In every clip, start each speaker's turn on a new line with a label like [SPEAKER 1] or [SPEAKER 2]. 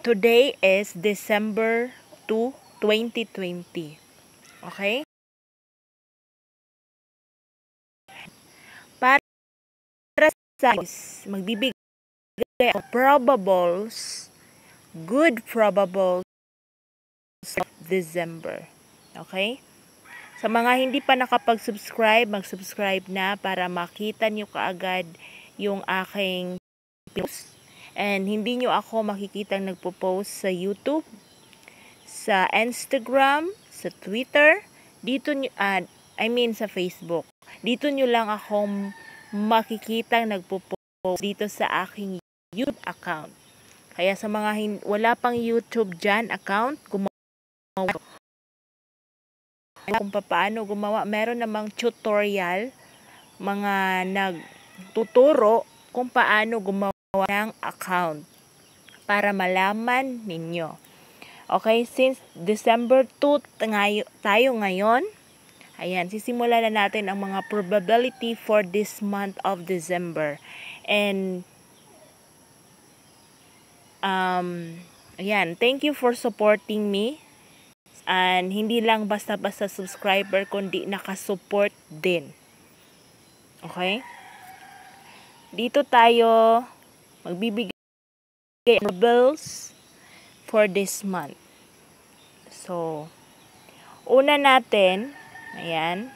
[SPEAKER 1] Today is December 2, 2020. Okay? Para sa magbibigay ako probables, good probables of December. Okay? Sa mga hindi pa nakapag-subscribe, mag-subscribe na para makita nyo kaagad yung aking post. And hindi nyo ako makikitang nagpo-post sa YouTube, sa Instagram, sa Twitter, dito nyo, sa Facebook. Dito nyo lang ako makikitang nagpo-post dito sa aking YouTube account. Kaya sa mga wala pang YouTube dyan account, gumawa kung paano gumawa. Meron namang tutorial, mga nagtuturo kung paano gumawa ng account para malaman ninyo. Okay, since December 2 tayo ngayon, ayan, sisimulan na natin ang mga probability for this month of December. And ayan, thank you for supporting me. And hindi lang basta-basta subscriber, kundi nakasupport din. Okay? Dito tayo magbibigay ng bills for this month. So, una natin, ayan,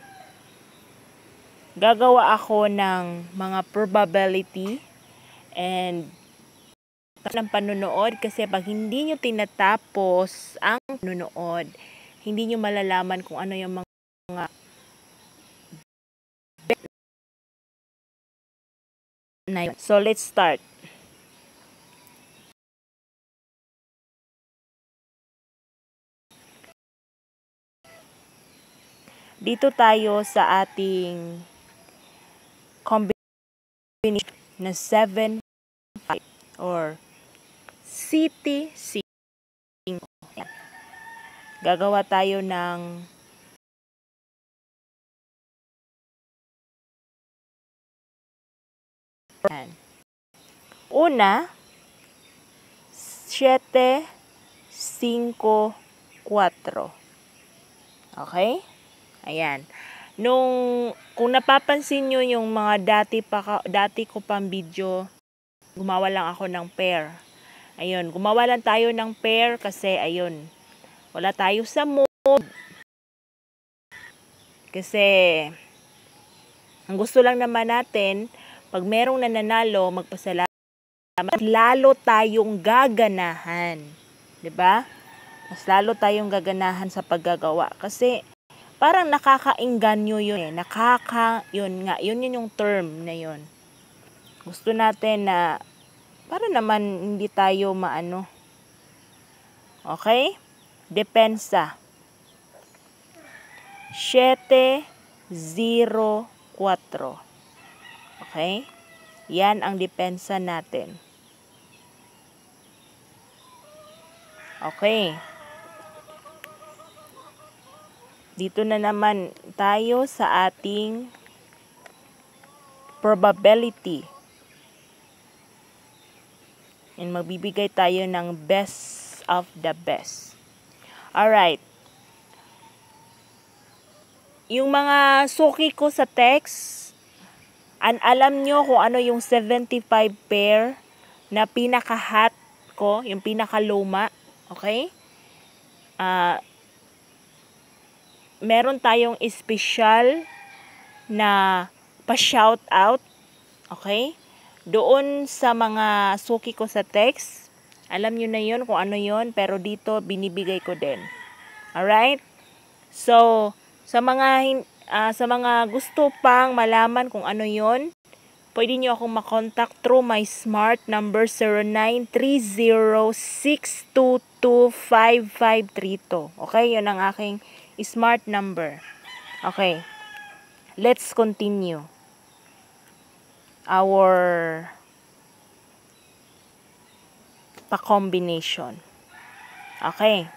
[SPEAKER 1] gagawa ako ng mga probability and ng panunood, kasi pag hindi nyo tinatapos ang panunood, hindi nyo malalaman kung ano yung mga na yun. So, let's start. Dito tayo sa ating combination na 7, 5 or City 5. Gagawa tayo ng una 7, 5, 4. Okay? Ayan. Kung napapansin nyo yung mga dati ko pang video, gumawa lang ako ng pair. Ayun, gumawa lang tayo ng pair kasi ayun, wala tayo sa mood. Kasi ang gusto lang naman natin, pag merong nananalo, magpasalamat, lalo tayong gaganahan. 'Di ba? Mas lalo tayong gaganahan sa paggagawa kasi parang nakakaengganyo yun eh. Yun yung term na yun. Gusto natin na para naman hindi tayo maano. Okay? Depensa. 7, 0, 4. Okay? Yan ang depensa natin. Okay. Dito na naman tayo sa ating probability. And magbibigay tayo ng best of the best. Alright. Yung mga suki ko sa text, alam nyo kung ano yung 75 pair na pinaka-hot ko, yung pinaka-luma. Okay? Meron tayong special na pa-shout out. Okay? Doon sa mga suki ko sa text, alam nyo na yun kung ano yun, pero dito binibigay ko din. Alright? So, sa mga gusto pang malaman kung ano yun, pwede nyo akong makontak through my smart number 0930-622-5532. Okay? Yun ang aking smart number. Okay. Let's continue our pa-combination. Okay.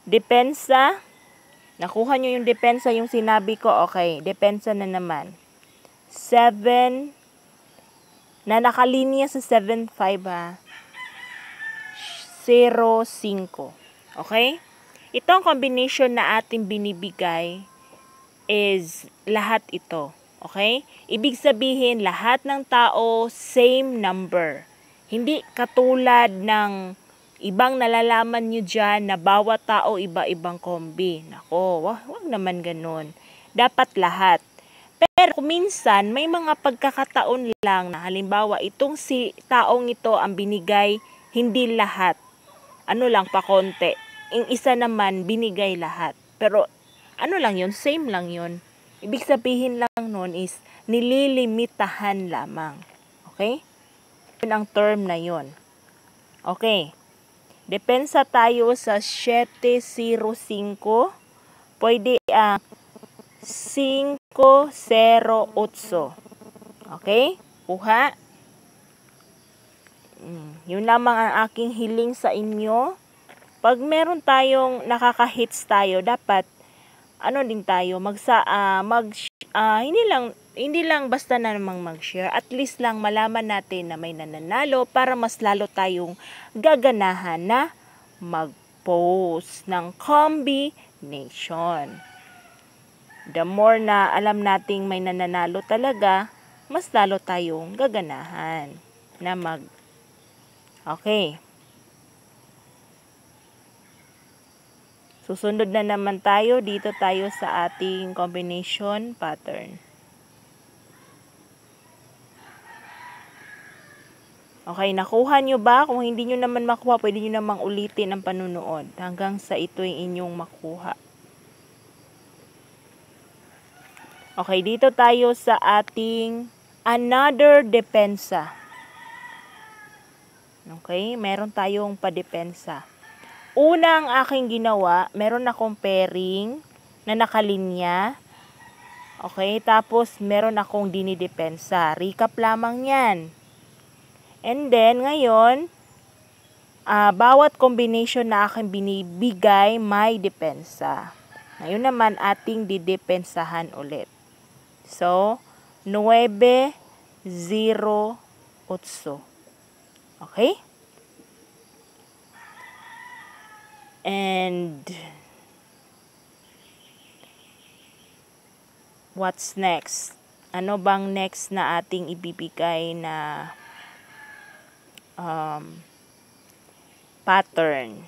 [SPEAKER 1] Depensa. Nakuha nyo yung depensa, yung sinabi ko. Okay. Depensa na naman. 7, na nakalinya sa 7-5 ha. 0-5. Okay? Itong combination na ating binibigay is lahat ito. Okay? Ibig sabihin, lahat ng tao, same number. Hindi katulad ng ibang nalalaman nyo dyan na bawat tao iba-ibang kombi. Nako, wag naman ganun. Dapat lahat. Pero minsan, may mga pagkakataon lang na halimbawa, itong si taong ito ang binigay, hindi lahat. Ano lang, pakonte. Yung isa naman, binigay lahat. Pero, ano lang yun, same lang yun. Ibig sabihin lang nun is, nililimitahan lamang. Okay? Yun ang term na yun. Okay. Depensa tayo sa 705. Pwede 508. Okay? Kuha. Yun lamang ang aking hiling sa inyo. Pag meron tayong nakaka-hits tayo, dapat ano din tayo, hindi lang basta na namang mag-share. At least lang malaman natin na may nananalo para mas lalo tayong gaganahan na mag-post ng combination. The more na alam nating may nananalo talaga, mas lalo tayong gaganahan na Okay. Susunod na naman tayo. Dito tayo sa ating combination pattern. Okay, nakuha nyo ba? Kung hindi nyo naman makuha, pwede nyo namang ulitin ang panunood hanggang sa ito'y inyong makuha. Okay, dito tayo sa ating another depensa. Okay, meron tayong padepensa. Unang aking ginawa, meron akong pairing na nakalinya. Okay, tapos meron akong dinidepensa. Recap lamang yan. And then, ngayon, bawat combination na aking binibigay, may depensa. Ngayon naman, ating didepensahan ulit. So, 9, 0, 8. Okay? And what's next? Ano bang next na ating ibibigay na pattern?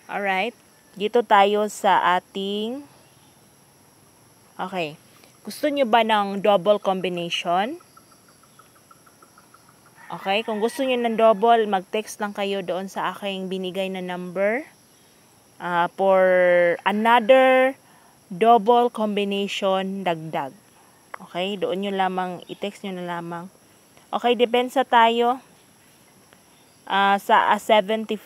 [SPEAKER 1] Alright. Dito tayo sa ating okay. Gusto nyo ba ng double combination? Okay, kung gusto niyo ng double, mag-text lang kayo doon sa aking binigay na number for another double combination dagdag. Okay, doon nyo lamang, i-text nyo na lamang. Okay, depensa tayo sa 75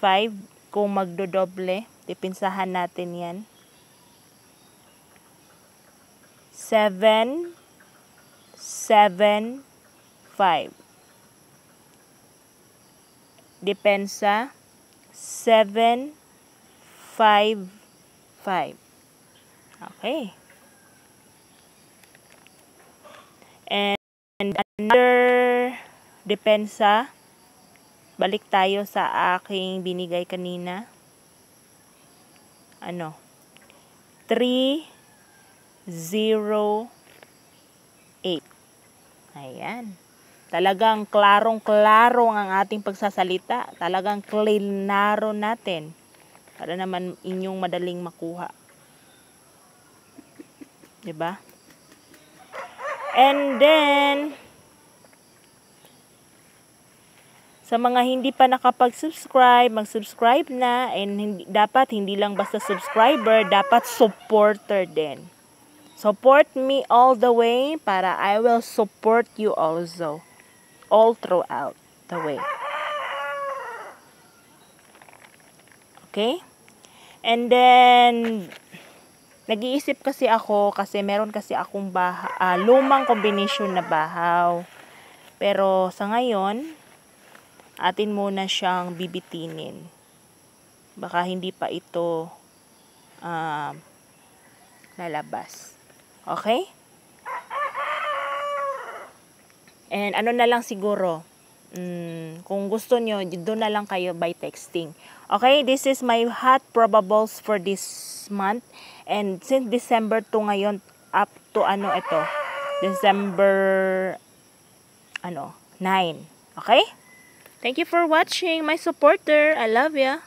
[SPEAKER 1] kung magdodoble. Depensahan natin yan. 7, 7, 5. Depensa 7, 5, 5. Okay. And another depensa, balik tayo sa aking binigay kanina. 3, 0, 8. Ayan. Talagang klarong-klaro ang ating pagsasalita. Talagang klinaro natin. Para naman inyong madaling makuha. 'Di ba? And then, sa mga hindi pa nakapag-subscribe, mag-subscribe na. And dapat hindi lang basta subscriber, dapat supporter din. Support me all the way para I will support you also. All throughout the way. Okay? And then, nag-iisip kasi ako kasi meron kasi akong lumang combination na bahaw. Pero sa ngayon, atin muna siyang bibitinin. Baka hindi pa ito lalabas. Okay? And ano na lang siguro, kung gusto nyo, doon na lang kayo by texting. Okay, this is my hot probables for this month. And since December to ngayon, up to December 9. Okay? Thank you for watching, my supporter. I love ya.